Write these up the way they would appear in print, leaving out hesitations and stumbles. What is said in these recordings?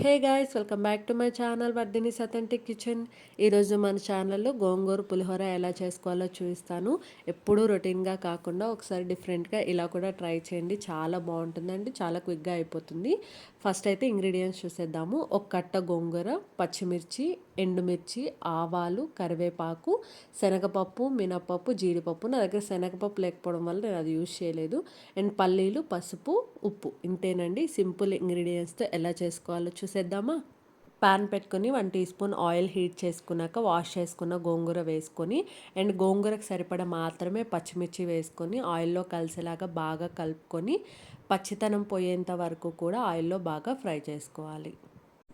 Hey guys, welcome back to my channel Vardhini's authentic kitchen. ఈరోజు మన ఛానల్లో గోంగూర పులిహోర ఎలా చేసుకోవాలో చూపిస్తాను. ఎప్పుడూ రొటీన్గా కాకుండా ఒకసారి డిఫరెంట్గా ఇలా కూడా ట్రై చేయండి. చాలా బాగుంటుందండి, చాలా క్విక్గా అయిపోతుంది. ఫస్ట్ అయితే ఇంగ్రీడియంట్స్ చూసేద్దాము. ఒక కట్ట గోంగూర, పచ్చిమిర్చి, ఎండుమిర్చి, ఆవాలు, కరివేపాకు, శనగపప్పు, మినపప్పు, జీడిపప్పు. నా దగ్గర శనగపప్పు లేకపోవడం వల్ల నేను అది యూజ్ చేయలేదు. అండ్ పల్లీలు, పసుపు, ఉప్పు. ఇంతేనండి. సింపుల్ ఇంగ్రీడియంట్స్తో ఎలా చేసుకోవాలో చూసేద్దామా. పాన్ పెట్టుకొని 1 టీ స్పూన్ ఆయిల్ హీట్ చేసుకున్నాక వాష్ చేసుకున్న గోంగూర వేసుకొని అండ్ గోంగూరకు సరిపడా మాత్రమే పచ్చిమిర్చి వేసుకొని ఆయిల్లో కలిసేలాగా బాగా కలుపుకొని పచ్చితనం పోయేంత వరకు కూడా ఆయిల్లో బాగా ఫ్రై చేసుకోవాలి.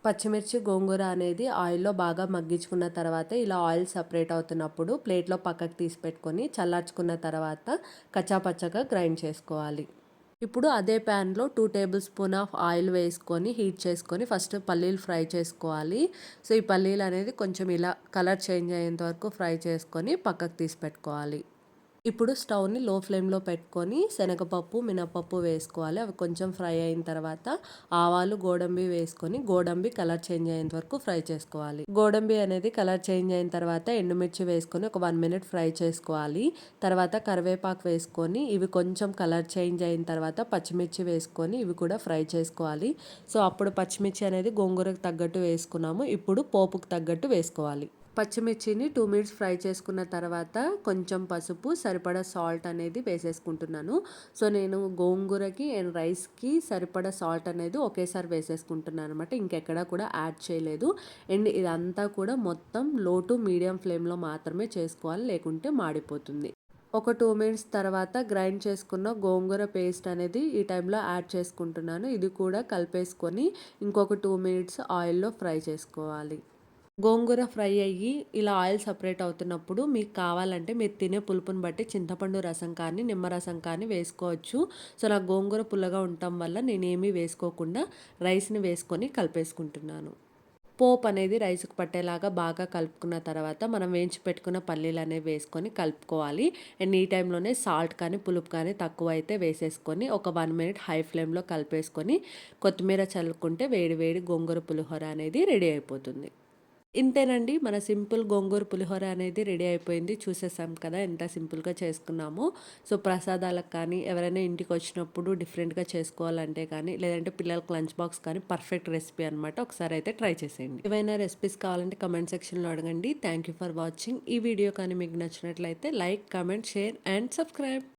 పచ్చిమిర్చి, గోంగూర అనేది ఆయిల్లో బాగా మగ్గించుకున్న తర్వాత ఇలా ఆయిల్ సపరేట్ అవుతున్నప్పుడు ప్లేట్లో పక్కకు తీసి పెట్టుకొని చల్లార్చుకున్న తర్వాత కచ్చాపచ్చగా గ్రైండ్ చేసుకోవాలి. ఇప్పుడు అదే ప్యాన్లో 2 టేబుల్ స్పూన్ ఆఫ్ ఆయిల్ వేసుకొని హీట్ చేసుకొని ఫస్ట్ పల్లీలు ఫ్రై చేసుకోవాలి. సో ఈ పల్లీలు అనేది కొంచెం ఇలా కలర్ చేంజ్ అయ్యేంత వరకు ఫ్రై చేసుకొని పక్కకు తీసి పెట్టుకోవాలి. ఇప్పుడు స్టవ్ని లో ఫ్లేమ్లో పెట్టుకొని శనగపప్పు, మినపప్పు వేసుకోవాలి. అవి కొంచెం ఫ్రై అయిన తర్వాత ఆవాలు, గోడంబి వేసుకొని గోడంబి కలర్ చేంజ్ అయ్యేంత వరకు ఫ్రై చేసుకోవాలి. గోడంబి అనేది కలర్ చేంజ్ అయిన తర్వాత ఎండుమిర్చి వేసుకొని ఒక 1 మినిట్ ఫ్రై చేసుకోవాలి. తర్వాత కరివేపాకు వేసుకొని ఇవి కొంచెం కలర్ చేంజ్ అయిన తర్వాత పచ్చిమిర్చి వేసుకొని ఇవి కూడా ఫ్రై చేసుకోవాలి. సో అప్పుడు పచ్చిమిర్చి అనేది గోంగూరకు తగ్గట్టు వేసుకున్నాము. ఇప్పుడు పోపుకు తగ్గట్టు వేసుకోవాలి. పచ్చిమిర్చిని 2 మినిట్స్ ఫ్రై చేసుకున్న తర్వాత కొంచెం పసుపు, సరిపడా సాల్ట్ అనేది వేసేసుకుంటున్నాను. సో నేను గోంగూరకి అండ్ రైస్కి సరిపడా సాల్ట్ అనేది ఒకేసారి వేసేసుకుంటున్నాను అనమాట. ఇంకెక్కడా కూడా యాడ్ చేయలేదు. అండ్ ఇదంతా కూడా మొత్తం లో టు మీడియం ఫ్లేమ్లో మాత్రమే చేసుకోవాలి, లేకుంటే మాడిపోతుంది. ఒక 2 మినిట్స్ తర్వాత గ్రైండ్ చేసుకున్న గోంగూర పేస్ట్ అనేది ఈ టైంలో యాడ్ చేసుకుంటున్నాను. ఇది కూడా కలిపేసుకొని ఇంకొక 2 మినిట్స్ ఆయిల్లో ఫ్రై చేసుకోవాలి. గోంగూర ఫ్రై అయ్యి ఇలా ఆయిల్ సపరేట్ అవుతున్నప్పుడు మీకు కావాలంటే మీరు తినే పులుపుని బట్టి చింతపండు రసం కానీ నిమ్మరసం కానీ వేసుకోవచ్చు. సో నాకు గోంగూర పుల్లగా ఉండటం వల్ల నేనేమీ వేసుకోకుండా రైస్ని వేసుకొని కలిపేసుకుంటున్నాను. పోపు అనేది రైస్కి పట్టేలాగా బాగా కలుపుకున్న తర్వాత మనం వేయించి పెట్టుకున్న పల్లీలు అనేవి వేసుకొని కలుపుకోవాలి. అండ్ ఈ టైంలోనే సాల్ట్ కానీ పులుపు కానీ తక్కువ అయితే వేసేసుకొని ఒక 1 మినిట్ హై ఫ్లేమ్లో కలిపేసుకొని కొత్తిమీర చల్లుకుంటే వేడి వేడి గోంగూర పులిహోర అనేది రెడీ అయిపోతుంది. ఇంతేనండి, మన సింపుల్ గోంగూర పులిహోర అనేది రెడీ అయిపోయింది. చూసేసాం కదా ఎంత సింపుల్గా చేసుకున్నామో. సో ప్రసాదాలకు కానీ ఎవరైనా ఇంటికి వచ్చినప్పుడు డిఫరెంట్గా చేసుకోవాలంటే కానీ లేదంటే పిల్లలకు లంచ్ బాక్స్ కానీ పర్ఫెక్ట్ రెసిపీ అనమాట. ఒకసారి అయితే ట్రై చేసేయండి. ఏవైనా రెసిపీస్ కావాలంటే కమెంట్ సెక్షన్లో అడగండి. Thank you for watching. ఈ వీడియో కానీ మీకు నచ్చినట్లయితే like, comment, share and subscribe.